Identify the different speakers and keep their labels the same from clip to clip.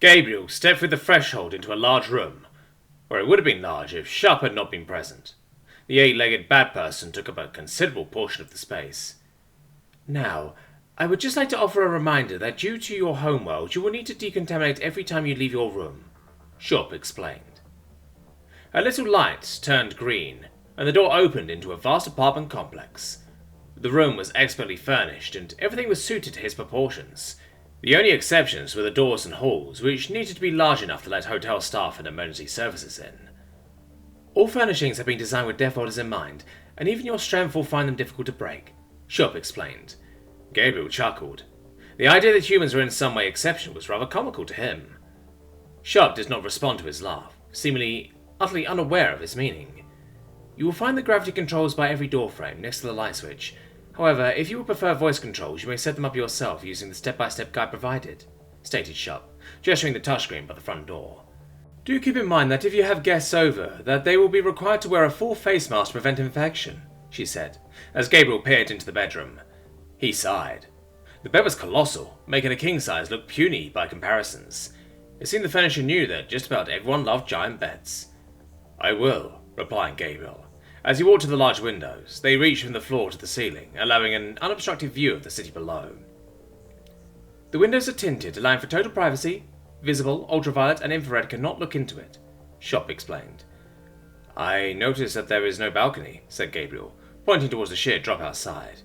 Speaker 1: Gabriel stepped through the threshold into a large room, or it would have been large if Sharp had not been present. The eight-legged bat person took up a considerable portion of the space. Now, I would just like to offer a reminder that due to your homeworld, you will need to decontaminate every time you leave your room, Sharp explained. A little light turned green, and the door opened into a vast apartment complex. The room was expertly furnished, and everything was suited to his proportions. The only exceptions were the doors and halls, which needed to be large enough to let hotel staff and emergency services in. All furnishings have been designed with deaf orders in mind, and even your strength will find them difficult to break, Sharp explained. Gabriel chuckled. The idea that humans were in some way exceptional was rather comical to him. Sharp did not respond to his laugh, seemingly utterly unaware of its meaning. You will find the gravity controls by every door frame next to the light switch. However, if you would prefer voice controls, you may set them up yourself using the step-by-step guide provided, stated Sharp, gesturing the touchscreen by the front door. Do keep in mind that if you have guests over, that they will be required to wear a full face mask to prevent infection, she said, as Gabriel peered into the bedroom. He sighed. The bed was colossal, making a king size look puny by comparisons. It seemed the furniture knew that just about everyone loved giant beds. I will, replied Gabriel. As he walked to the large windows, they reached from the floor to the ceiling, allowing an unobstructed view of the city below. The windows are tinted, allowing for total privacy. Visible, ultraviolet, and infrared cannot look into it, Sharp explained. I notice that there is no balcony, said Gabriel, pointing towards the sheer drop outside.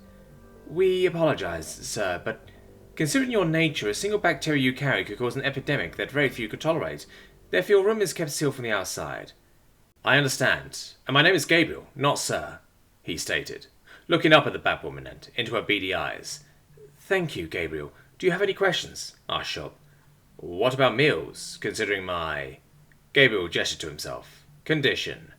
Speaker 1: We apologize, sir, but considering your nature, a single bacteria you carry could cause an epidemic that very few could tolerate. Therefore, your room is kept sealed from the outside. I understand, and my name is Gabriel, not sir, he stated, looking up at the Batwoman and into her beady eyes. Thank you, Gabriel. Do you have any questions? Asked Sharp. What about meals, considering my... Gabriel gestured to himself. Condition.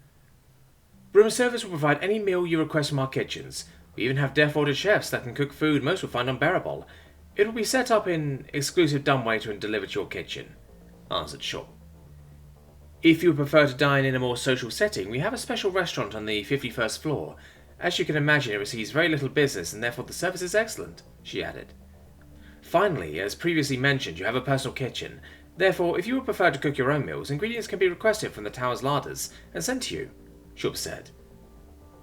Speaker 1: Room service will provide any meal you request from our kitchens. We even have deaf-ordered chefs that can cook food most will find unbearable. It will be set up in exclusive dumbwaiter and delivered to your kitchen, answered Sharp. If you prefer to dine in a more social setting, we have a special restaurant on the 51st floor. As you can imagine, it receives very little business, and therefore the service is excellent, she added. Finally, as previously mentioned, you have a personal kitchen. Therefore, if you would prefer to cook your own meals, ingredients can be requested from the tower's larders and sent to you, Sharp said.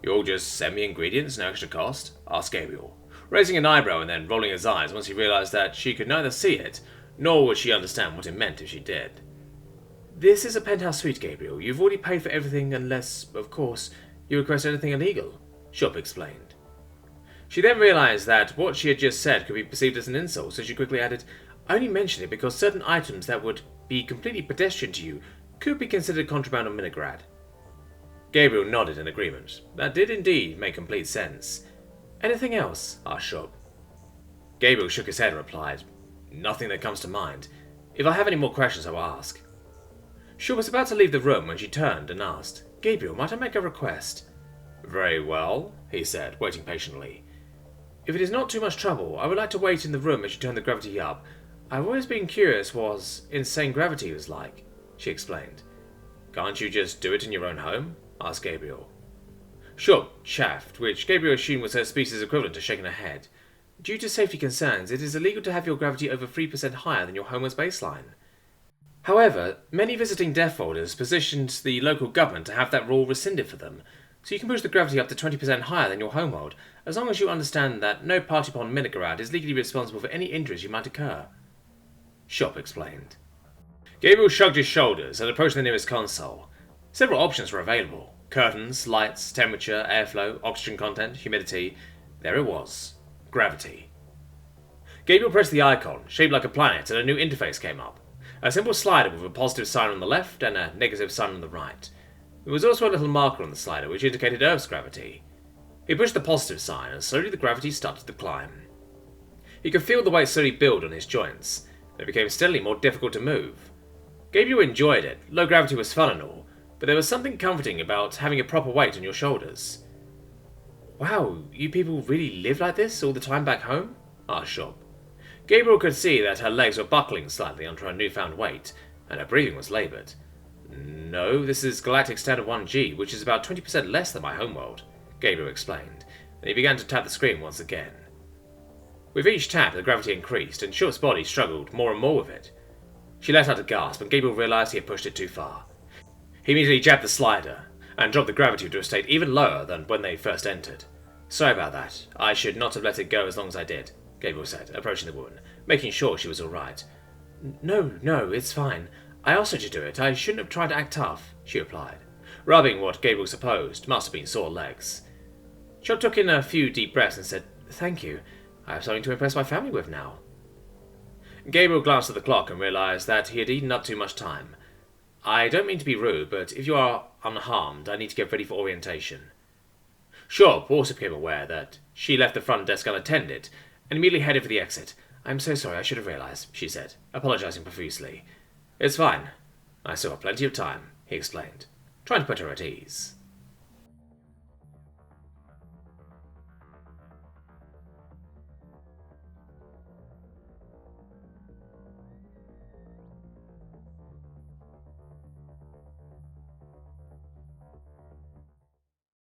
Speaker 1: You'll just send me ingredients, no extra cost? Asked Gabriel, raising an eyebrow and then rolling his eyes once he realized that she could neither see it, nor would she understand what it meant if she did. This is a penthouse suite, Gabriel. You've already paid for everything unless, of course, you request anything illegal, Sharp explained. She then realized that what she had just said could be perceived as an insult, so she quickly added, I only mention it because certain items that would be completely pedestrian to you could be considered contraband on Minigrad. Gabriel nodded in agreement. That did indeed make complete sense. Anything else? Asked Sharp. Gabriel shook his head and replied, Nothing that comes to mind. If I have any more questions, I will ask. Sharp was about to leave the room when she turned and asked, Gabriel, might I make a request? Very well, he said, waiting patiently. If it is not too much trouble, I would like to wait in the room as you turn the gravity up. I've always been curious what insane gravity was like, she explained. Can't you just do it in your own home? Asked Gabriel. Sharp chaffed, which Gabriel assumed was her species equivalent to shaking her head. Due to safety concerns, it is illegal to have your gravity over 3% higher than your homeworld's baseline. However, many visiting deaf holders positioned the local government to have that rule rescinded for them, so you can push the gravity up to 20% higher than your homeworld, as long as you understand that no party upon Minigrad is legally responsible for any injuries you might occur. Sharp explained. Gabriel shrugged his shoulders and approached the nearest console. Several options were available. Curtains, lights, temperature, airflow, oxygen content, humidity. There it was. Gravity. Gabriel pressed the icon, shaped like a planet, and a new interface came up. A simple slider with a positive sign on the left and a negative sign on the right. There was also a little marker on the slider which indicated Earth's gravity. He pushed the positive sign and slowly the gravity started to climb. He could feel the weight slowly build on his joints, and it became steadily more difficult to move. Gabriel enjoyed it. Low gravity was fun and all, but there was something comforting about having a proper weight on your shoulders. Wow, you people really live like this all the time back home? Asked Sharp. Gabriel could see that her legs were buckling slightly under her newfound weight, and her breathing was laboured. No, this is Galactic Standard 1G, which is about 20% less than my homeworld, Gabriel explained, and he began to tap the screen once again. With each tap, the gravity increased, and Sharp's body struggled more and more with it. She let out a gasp, and Gabriel realized he had pushed it too far. He immediately jabbed the slider, and dropped the gravity to a state even lower than when they first entered. Sorry about that. I should not have let it go as long as I did, Gabriel said, approaching the woman, making sure she was all right. No, it's fine. I asked her to do it. I shouldn't have tried to act tough, she replied, rubbing what Gabriel supposed must have been sore legs. Tshirt took in a few deep breaths and said, Thank you. I have something to impress my family with now. Gabriel glanced at the clock and realized that he had eaten up too much time. I don't mean to be rude, but if you are unharmed, I need to get ready for orientation. Sure also became aware that she left the front desk unattended and immediately headed for the exit. I'm so sorry, I should have realized, she said, apologizing profusely. It's fine. I still have plenty of time, he explained, trying to put her at ease.